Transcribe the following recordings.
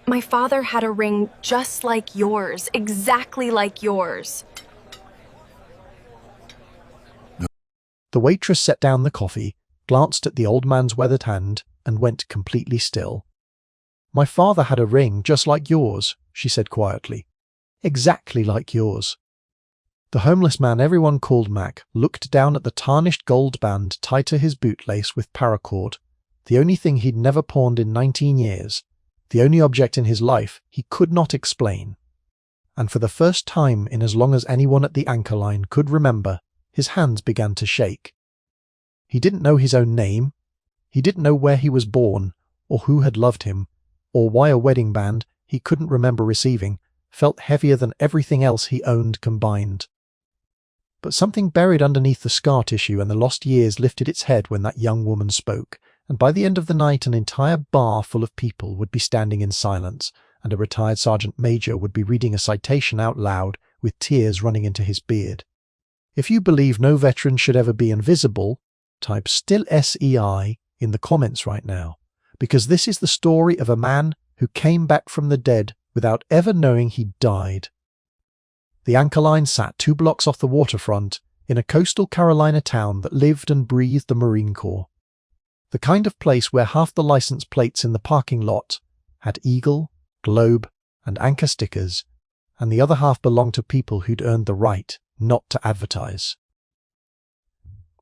My father had a ring just like yours, exactly like yours. The waitress set down the coffee, glanced at the old man's weathered hand, and went completely still. My father had a ring just like yours, she said quietly. Exactly like yours. The homeless man everyone called Mac looked down at the tarnished gold band tied to his bootlace with paracord, the only thing he'd never pawned in 19 years, the only object in his life he could not explain. And for the first time in as long as anyone at the anchor line could remember, his hands began to shake. He didn't know his own name. He didn't know where he was born, or who had loved him, or why a wedding band he couldn't remember receiving felt heavier than everything else he owned combined. But something buried underneath the scar tissue and the lost years lifted its head when that young woman spoke, and by the end of the night an entire bar full of people would be standing in silence, and a retired sergeant major would be reading a citation out loud with tears running into his beard. If you believe no veteran should ever be invisible, type still SEI in the comments right now, because this is the story of a man who came back from the dead without ever knowing he died. The anchor line sat 2 blocks off the waterfront in a coastal Carolina town that lived and breathed the Marine Corps. The kind of place where half the license plates in the parking lot had Eagle, Globe, and Anchor stickers, and the other half belonged to people who'd earned the right not to advertise.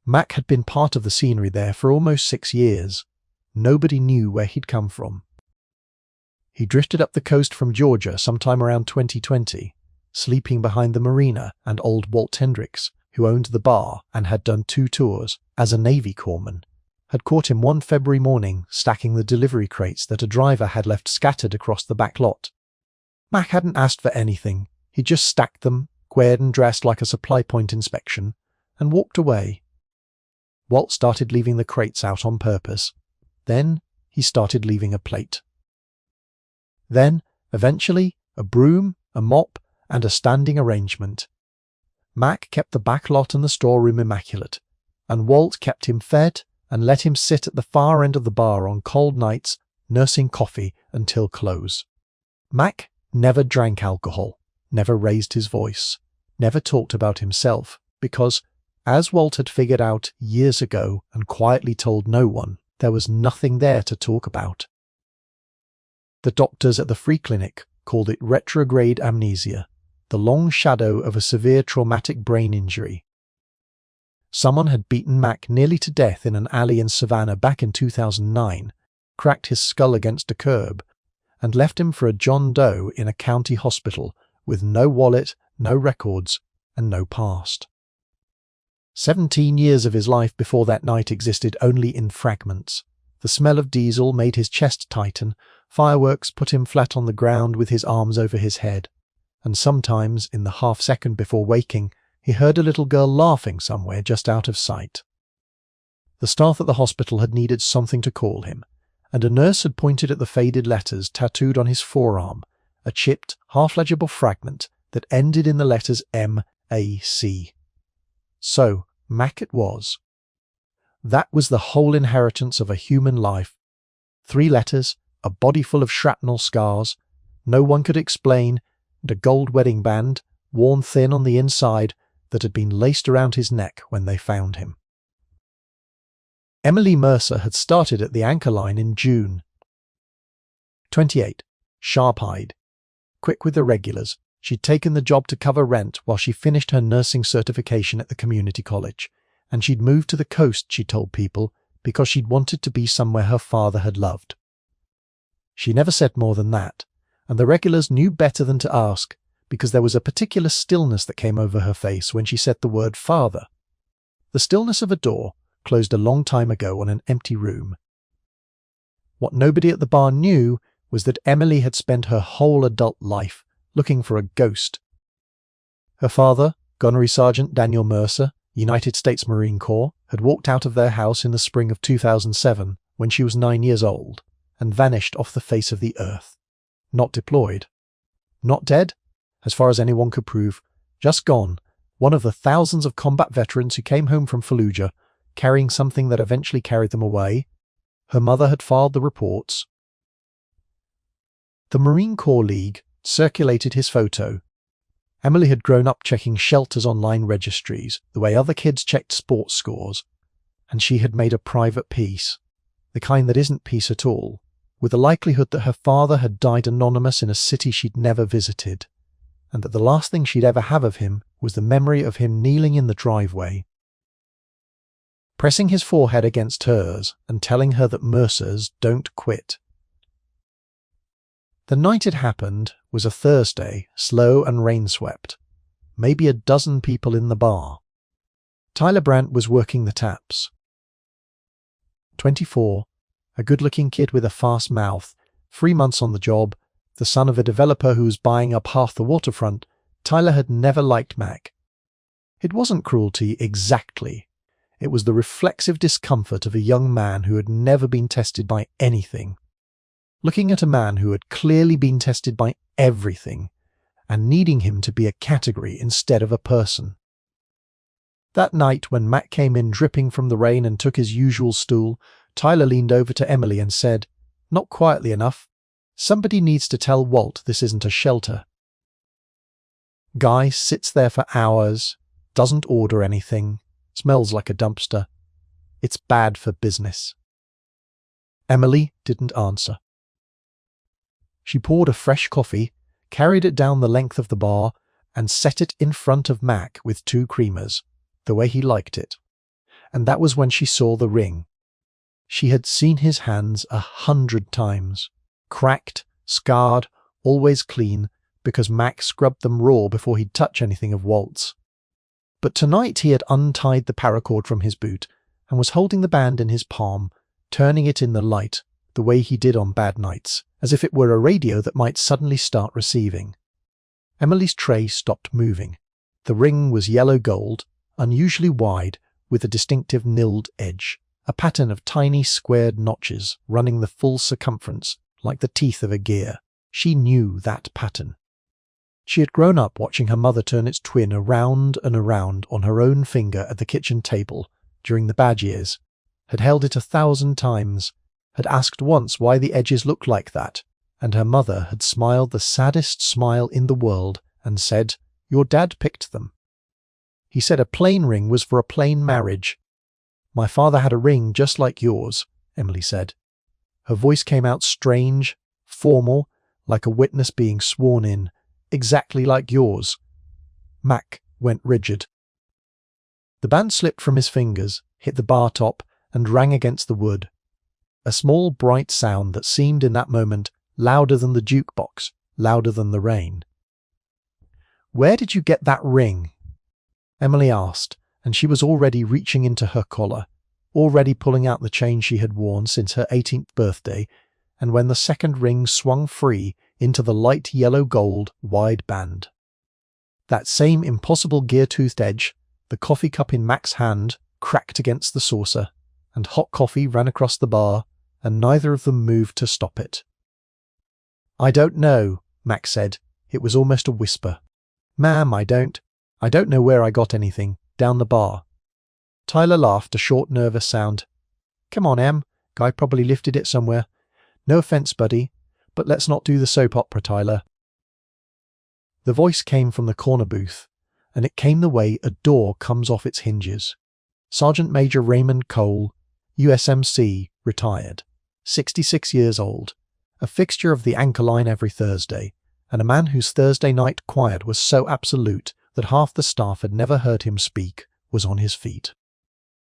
Mac had been part of the scenery there for almost 6 years. Nobody knew where he'd come from. He drifted up the coast from Georgia sometime around 2020, sleeping behind the marina and old Walt Hendricks, who owned the bar and had done 2 tours as a Navy corpsman, had caught him one February morning stacking the delivery crates that a driver had left scattered across the back lot. Mac hadn't asked for anything. He just stacked them, squared and dressed like a supply point inspection, and walked away. Walt started leaving the crates out on purpose. Then he started leaving a plate. Then, eventually, a broom, a mop, and a standing arrangement. Mac kept the back lot and the storeroom immaculate, and Walt kept him fed and let him sit at the far end of the bar on cold nights, nursing coffee until close. Mac never drank alcohol, never raised his voice, never talked about himself, because, as Walt had figured out years ago and quietly told no one, there was nothing there to talk about. The doctors at the free clinic called it retrograde amnesia, the long shadow of a severe traumatic brain injury. Someone had beaten Mac nearly to death in an alley in Savannah back in 2009, cracked his skull against a curb, and left him for a John Doe in a county hospital with no wallet, no records, and no past. 17 years of his life before that night existed only in fragments. The smell of diesel made his chest tighten, fireworks put him flat on the ground with his arms over his head, and sometimes, in the half-second before waking, he heard a little girl laughing somewhere just out of sight. The staff at the hospital had needed something to call him, and a nurse had pointed at the faded letters tattooed on his forearm, a chipped, half-legible fragment that ended in the letters M-A-C. So, Mac it was. That was the whole inheritance of a human life. 3 letters, a body full of shrapnel scars, no one could explain, and a gold wedding band, worn thin on the inside, that had been laced around his neck when they found him. Emily Mercer had started at the anchor line in June. 28, sharp-eyed, quick with the regulars, she'd taken the job to cover rent while she finished her nursing certification at the community college, and she'd moved to the coast, she told people, because she'd wanted to be somewhere her father had loved. She never said more than that, and the regulars knew better than to ask, because there was a particular stillness that came over her face when she said the word father. The stillness of a door closed a long time ago on an empty room. What nobody at the bar knew was that Emily had spent her whole adult life looking for a ghost. Her father, Gunnery Sergeant Daniel Mercer, United States Marine Corps, had walked out of their house in the spring of 2007 when she was 9 years old and vanished off the face of the earth. Not deployed. Not dead, as far as anyone could prove, just gone, one of the thousands of combat veterans who came home from Fallujah, carrying something that eventually carried them away. Her mother had filed the reports. The Marine Corps League circulated his photo. Emily had grown up checking shelters' online registries, the way other kids checked sports scores, and she had made a private peace, the kind that isn't peace at all, with the likelihood that her father had died anonymous in a city she'd never visited, and that the last thing she'd ever have of him was the memory of him kneeling in the driveway, pressing his forehead against hers and telling her that Mercers don't quit. The night it happened was a Thursday, slow and rain-swept. Maybe a dozen people in the bar. Tyler Brandt was working the taps. 24, a good-looking kid with a fast mouth, 3 months on the job, the son of a developer who was buying up half the waterfront. Tyler had never liked Mac. It wasn't cruelty exactly. It was the reflexive discomfort of a young man who had never been tested by anything. Looking at a man who had clearly been tested by everything, and needing him to be a category instead of a person. That night when Mac came in dripping from the rain and took his usual stool, Tyler leaned over to Emily and said, not quietly enough, "Somebody needs to tell Walt this isn't a shelter." Guy sits there for hours, doesn't order anything, smells like a dumpster. It's bad for business. Emily didn't answer. She poured a fresh coffee, carried it down the length of the bar, and set it in front of Mac with 2 creamers, the way he liked it. And that was when she saw the ring. She had seen his hands 100 times, cracked, scarred, always clean, because Mac scrubbed them raw before he'd touch anything of Walt's. But tonight he had untied the paracord from his boot and was holding the band in his palm, turning it in the light, the way he did on bad nights, as if it were a radio that might suddenly start receiving. Emily's tray stopped moving. The ring was yellow gold, unusually wide, with a distinctive nilled edge, a pattern of tiny squared notches running the full circumference, like the teeth of a gear. She knew that pattern. She had grown up watching her mother turn its twin around and around on her own finger at the kitchen table during the bad years, had held it 1,000 times, had asked once why the edges looked like that, and her mother had smiled the saddest smile in the world and said, "Your dad picked them." He said a plain ring was for a plain marriage. "My father had a ring just like yours," Emily said. Her voice came out strange, formal, like a witness being sworn in, exactly like yours. Mac went rigid. The band slipped from his fingers, hit the bar top, and rang against the wood. A small, bright sound that seemed in that moment louder than the jukebox, louder than the rain. "Where did you get that ring?" Emily asked, and she was already reaching into her collar, already pulling out the chain she had worn since her 18th birthday, and when the second ring swung free into the light yellow gold wide band. That same impossible gear-toothed edge, the coffee cup in Mac's hand, cracked against the saucer, and hot coffee ran across the bar, and neither of them moved to stop it. "I don't know," Mac said. It was almost a whisper. "Ma'am, I don't know where I got anything, down the bar." Tyler laughed, a short, nervous sound. "Come on, Em. Guy probably lifted it somewhere. No offense, buddy, but let's not do the soap opera, Tyler." The voice came from the corner booth, and it came the way a door comes off its hinges. Sergeant Major Raymond Cole, USMC, retired, 66 years old, a fixture of the Anchor Line every Thursday, and a man whose Thursday night quiet was so absolute that half the staff had never heard him speak, was on his feet.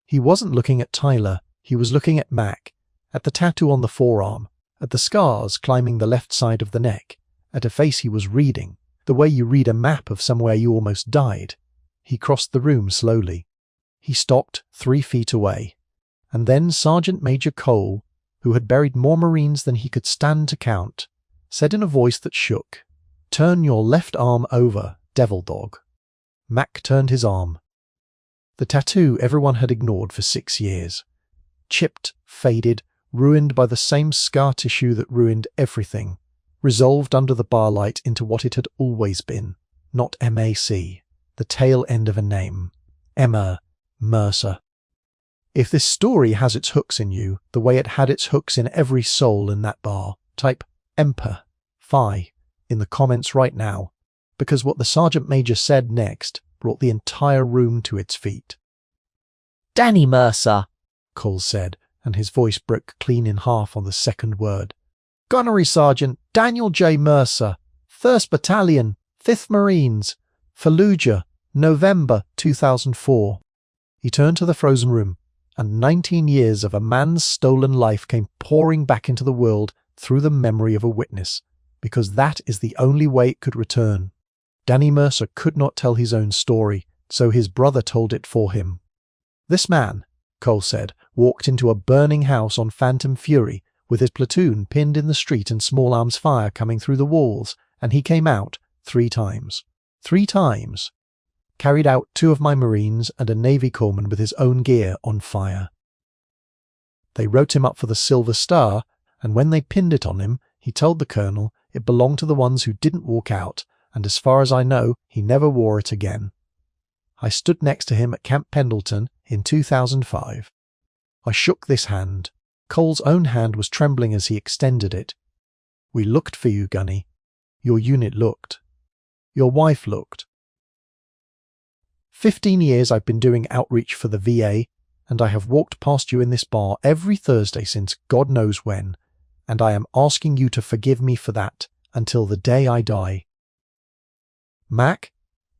He wasn't looking at Tyler, he was looking at Mac, at the tattoo on the forearm, at the scars climbing the left side of the neck, at a face he was reading, the way you read a map of somewhere you almost died. He crossed the room slowly. He stopped 3 feet away. And then Sergeant Major Cole, who had buried more Marines than he could stand to count, said in a voice that shook, "Turn your left arm over, devil dog." Mac turned his arm. The tattoo everyone had ignored for 6 years. Chipped, faded, ruined by the same scar tissue that ruined everything, resolved under the bar light into what it had always been, not MAC, the tail end of a name. Emma Mercer. If this story has its hooks in you, the way it had its hooks in every soul in that bar, type EMPER Phi in the comments right now, because what the Sergeant Major said next brought the entire room to its feet. Danny Mercer, Cole said, and his voice broke clean in half on the second word. Gunnery Sergeant Daniel J. Mercer, 1st Battalion, 5th Marines, Fallujah, November 2004. He turned to the frozen room, and 19 years of a man's stolen life came pouring back into the world through the memory of a witness, because that is the only way it could return. Danny Mercer could not tell his own story, so his brother told it for him. This man, Cole said, walked into a burning house on Phantom Fury with his platoon pinned in the street and small arms fire coming through the walls, and he came out 3 times. 3 times. Carried out 2 of my Marines and a Navy corpsman with his own gear on fire. They wrote him up for the Silver Star, and when they pinned it on him, he told the colonel it belonged to the ones who didn't walk out, and as far as I know, he never wore it again. I stood next to him at Camp Pendleton in 2005. I shook this hand. Cole's own hand was trembling as he extended it. We looked for you, Gunny. Your unit looked. Your wife looked. 15 years I've been doing outreach for the VA, and I have walked past you in this bar every Thursday since God knows when, and I am asking you to forgive me for that until the day I die. Mac,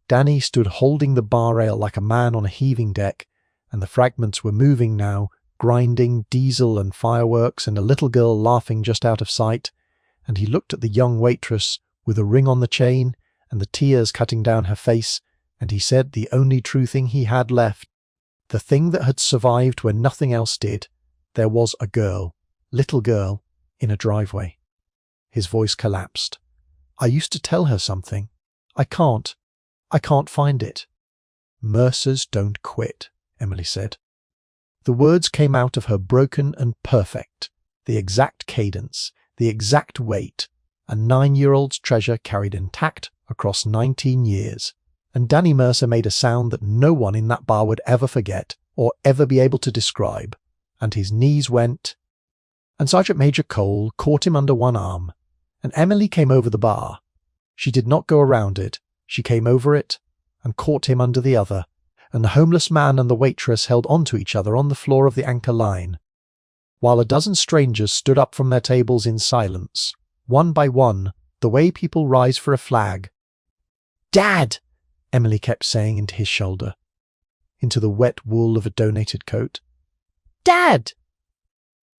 Danny stood holding the bar rail like a man on a heaving deck, and the fragments were moving now, grinding diesel and fireworks and a little girl laughing just out of sight, and he looked at the young waitress with a ring on the chain and the tears cutting down her face, and he said the only true thing he had left, the thing that had survived when nothing else did, there was a girl, little girl, in a driveway. His voice collapsed. I used to tell her something. I can't find it. Mercers don't quit, Emily said. The words came out of her broken and perfect, the exact cadence, the exact weight, a 9-year-old's treasure carried intact across 19 years. And Danny Mercer made a sound that no one in that bar would ever forget or ever be able to describe, and his knees went, and Sergeant Major Cole caught him under one arm, and Emily came over the bar. She did not go around it, she came over it and caught him under the other, and the homeless man and the waitress held onto each other on the floor of the anchor line, while a dozen strangers stood up from their tables in silence, one by one, the way people rise for a flag. Dad! Emily kept saying into his shoulder, into the wet wool of a donated coat. Dad!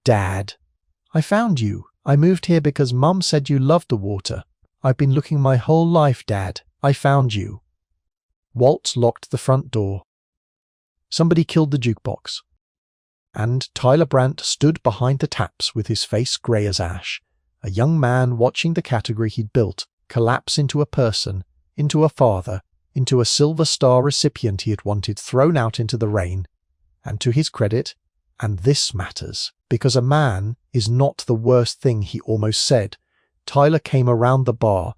Dad! I found you. I moved here because Mum said you loved the water. I've been looking my whole life, Dad. I found you. Walt locked the front door. Somebody killed the jukebox. And Tyler Brandt stood behind the taps with his face grey as ash, a young man watching the category he'd built collapse into a person, into a father, into a Silver Star recipient he had wanted thrown out into the rain. And to his credit, and this matters, because a man is not the worst thing he almost said, Tyler came around the bar,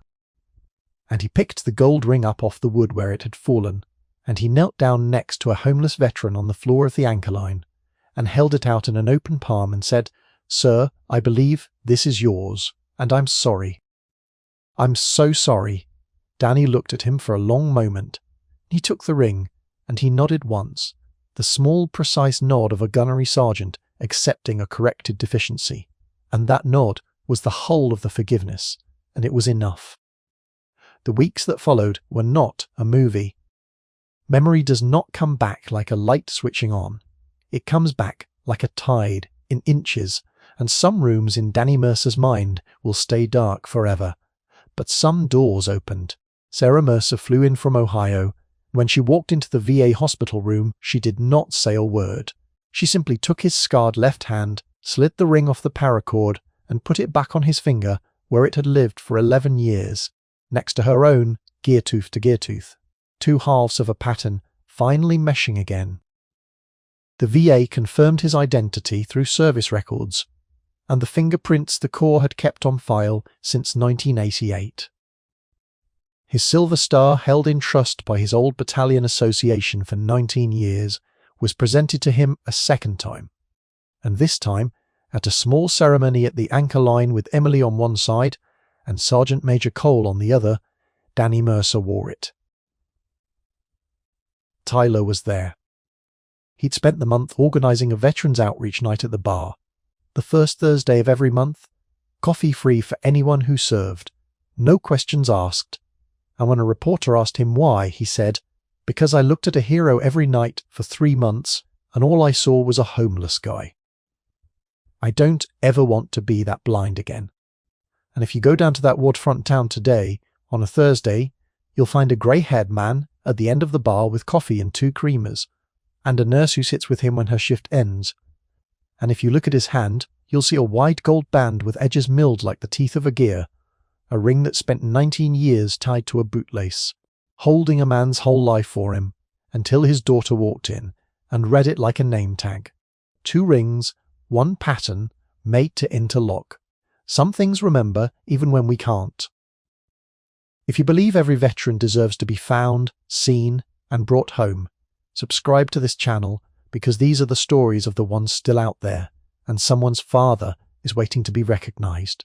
and he picked the gold ring up off the wood where it had fallen, and he knelt down next to a homeless veteran on the floor of the anchor line, and held it out in an open palm and said, Sir, I believe this is yours, and I'm sorry. I'm so sorry. Danny looked at him for a long moment. He took the ring, and he nodded once, the small, precise nod of a gunnery sergeant accepting a corrected deficiency, and that nod was the whole of the forgiveness, and it was enough. The weeks that followed were not a movie. Memory does not come back like a light switching on. It comes back like a tide, in inches, and some rooms in Danny Mercer's mind will stay dark forever. But some doors opened. Sarah Mercer flew in from Ohio. When she walked into the VA hospital room, she did not say a word. She simply took his scarred left hand, slid the ring off the paracord, and put it back on his finger where it had lived for 11 years, next to her own, gear tooth to gear tooth, 2 halves of a pattern, finally meshing again. The VA confirmed his identity through service records, and the fingerprints the Corps had kept on file since 1988. His Silver Star, held in trust by his old battalion association for 19 years, was presented to him a second time, and this time at a small ceremony at the anchor line with Emily on one side and Sergeant Major Cole on the other, Danny Mercer wore it. Tyler was there. He'd spent the month organising a veterans outreach night at the bar. The first Thursday of every month, coffee free for anyone who served, no questions asked. And when a reporter asked him why, he said, "Because I looked at a hero every night for 3 months and all I saw was a homeless guy. I don't ever want to be that blind again." And if you go down to that waterfront town today, on a Thursday, you'll find a grey-haired man at the end of the bar with coffee and 2 creamers, and a nurse who sits with him when her shift ends. And if you look at his hand, you'll see a wide gold band with edges milled like the teeth of a gear, a ring that spent 19 years tied to a bootlace, holding a man's whole life for him, until his daughter walked in and read it like a name tag. 2 rings, 1 pattern, made to interlock. Some things remember even when we can't. If you believe every veteran deserves to be found, seen, and brought home, subscribe to this channel, because these are the stories of the ones still out there, and someone's father is waiting to be recognized.